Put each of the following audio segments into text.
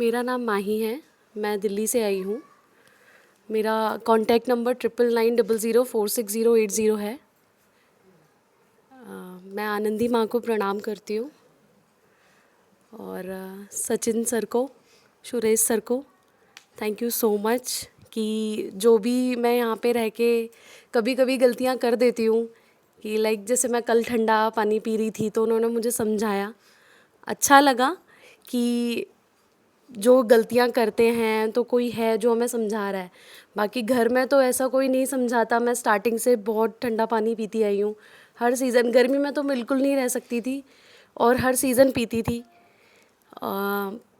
मेरा नाम माही है, मैं दिल्ली से आई हूँ। मेरा कॉन्टैक्ट नंबर 9900046080 है। मैं आनंदी माँ को प्रणाम करती हूँ और सचिन सर को, सुरेश सर को थैंक यू सो मच कि जो भी मैं यहाँ पे रह के कभी कभी गलतियाँ कर देती हूँ कि लाइक जैसे मैं कल ठंडा पानी पी रही थी तो उन्होंने मुझे समझाया। अच्छा लगा कि जो गलतियाँ करते हैं तो कोई है जो हमें समझा रहा है। बाकी घर में तो ऐसा कोई नहीं समझाता। मैं स्टार्टिंग से बहुत ठंडा पानी पीती आई हूँ। हर सीज़न, गर्मी में तो बिल्कुल नहीं रह सकती थी और हर सीज़न पीती थी।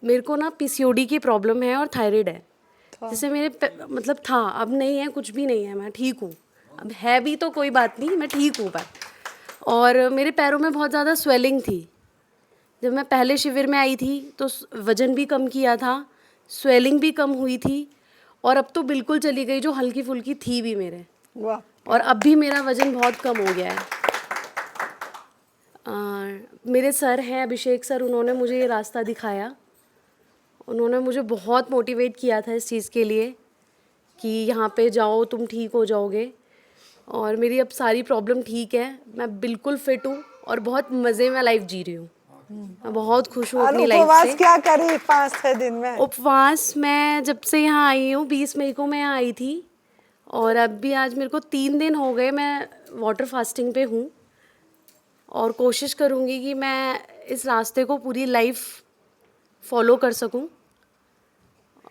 मेरे को ना पीसीओडी की प्रॉब्लम है और थायराइड है। जैसे मतलब था, अब नहीं है, कुछ भी नहीं है, मैं ठीक हूँ। अब है भी तो कोई बात नहीं, मैं ठीक हूँ पर। और मेरे पैरों में बहुत ज़्यादा स्वेलिंग थी। जब मैं पहले शिविर में आई थी तो वज़न भी कम किया था, स्वेलिंग भी कम हुई थी और अब तो बिल्कुल चली गई, जो हल्की फुल्की थी भी मेरे। वाह। और अब भी मेरा वज़न बहुत कम हो गया है। मेरे सर हैं अभिषेक सर, उन्होंने मुझे ये रास्ता दिखाया। उन्होंने मुझे बहुत मोटिवेट किया था इस चीज़ के लिए कि यहाँ पे जाओ, तुम ठीक हो जाओगे। और मेरी अब सारी प्रॉब्लम ठीक है, मैं बिल्कुल फिट हूँ और बहुत मज़े में लाइफ जी रही हूँ। मैं बहुत खुश हूँ और अपनी लाइफ उपवास से। क्या करी 5-6 दिन में? उपवास मैं जब से यहाँ आई हूँ, 20 मई को मैं यहाँ आई थी और अब भी आज मेरे को 3 दिन हो गए मैं वाटर फास्टिंग पे हूँ। और कोशिश करूँगी कि मैं इस रास्ते को पूरी लाइफ फॉलो कर सकूँ।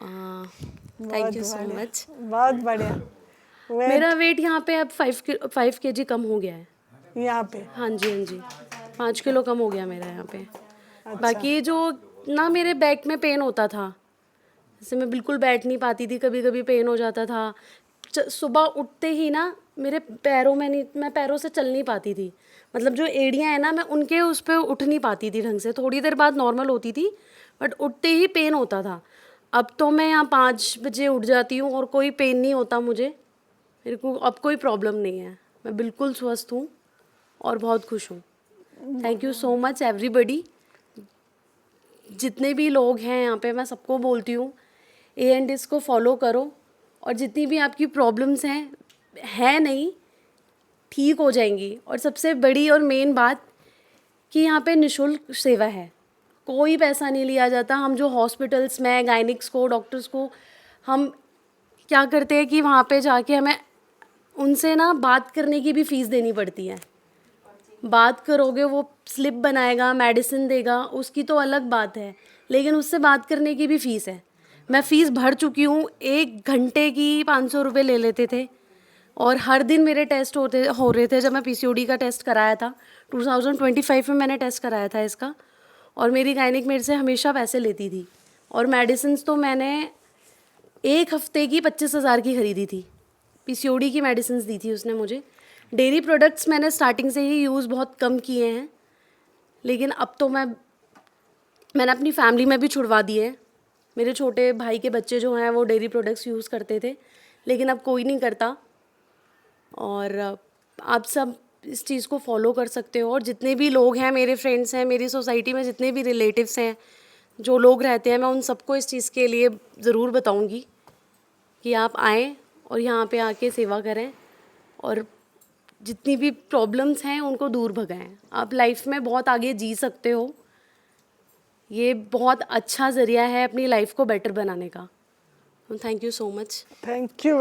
Thank you so much. बहुत बढ़िया। मेरा वेट यहाँ पे अब 5 kg कम हो गया है। यहाँ पे? हाँ जी, हाँ जी, 5 किलो कम हो गया मेरा यहाँ पे। अच्छा। बाकी जो ना मेरे बैक में पेन होता था, जैसे मैं बिल्कुल बैठ नहीं पाती थी, कभी कभी पेन हो जाता था। सुबह उठते ही ना मेरे पैरों में नहीं, मैं पैरों से चल नहीं पाती थी। मतलब जो एड़ियाँ हैं ना, मैं उनके उस पर उठ नहीं पाती थी ढंग से। थोड़ी देर बाद नॉर्मल होती थी बट उठते ही पेन होता था। अब तो मैं यहाँ 5 बजे उठ जाती हूँ और कोई पेन नहीं होता मुझे। मेरे को अब कोई प्रॉब्लम नहीं है, मैं बिल्कुल स्वस्थ हूँ और बहुत खुश हूँ। Thank you so much everybody. जितने भी लोग हैं यहाँ पे, मैं सबको बोलती हूँ A&S को फॉलो करो और जितनी भी आपकी प्रॉब्लम्स हैं नहीं, ठीक हो जाएंगी। और सबसे बड़ी और मेन बात कि यहाँ पे निशुल्क सेवा है, कोई पैसा नहीं लिया जाता। हम जो हॉस्पिटल्स में गायनिक्स को, डॉक्टर्स को, हम क्या करते हैं कि वहाँ पे जाके हमें उनसे ना बात करने की भी फ़ीस देनी पड़ती है। बात करोगे, वो स्लिप बनाएगा, मेडिसिन देगा, उसकी तो अलग बात है, लेकिन उससे बात करने की भी फ़ीस है। मैं फ़ीस भर चुकी हूँ। 1 घंटे की 500 रुपये ले लेते थे और हर दिन मेरे टेस्ट हो रहे थे। जब मैं पीसीओडी का टेस्ट कराया था 2025 में, मैंने टेस्ट कराया था इसका, और मेरी गायनिक मेरे से हमेशा पैसे लेती थी। और मेडिसिन तो मैंने 1 हफ्ते की 25,000 की खरीदी थी। पीसीओडी की मेडिसिन दी थी उसने मुझे। डेयरी प्रोडक्ट्स मैंने स्टार्टिंग से ही यूज़ बहुत कम किए हैं, लेकिन अब तो मैंने अपनी फैमिली में भी छुड़वा दिए हैं। मेरे छोटे भाई के बच्चे जो हैं वो डेयरी प्रोडक्ट्स यूज़ करते थे, लेकिन अब कोई नहीं करता। और आप सब इस चीज़ को फॉलो कर सकते हो। और जितने भी लोग हैं, मेरे फ्रेंड्स हैं, मेरी सोसाइटी में जितने भी रिलेटिव्स हैं, जो लोग रहते हैं, मैं उन सबको इस चीज़ के लिए ज़रूर बताऊंगी कि आप आएँ और यहाँ पे आके सेवा करें और जितनी भी प्रॉब्लम्स हैं उनको दूर भगाएं। आप लाइफ में बहुत आगे जी सकते हो। ये बहुत अच्छा ज़रिया है अपनी लाइफ को बेटर बनाने का। Thank you so much. Thank you.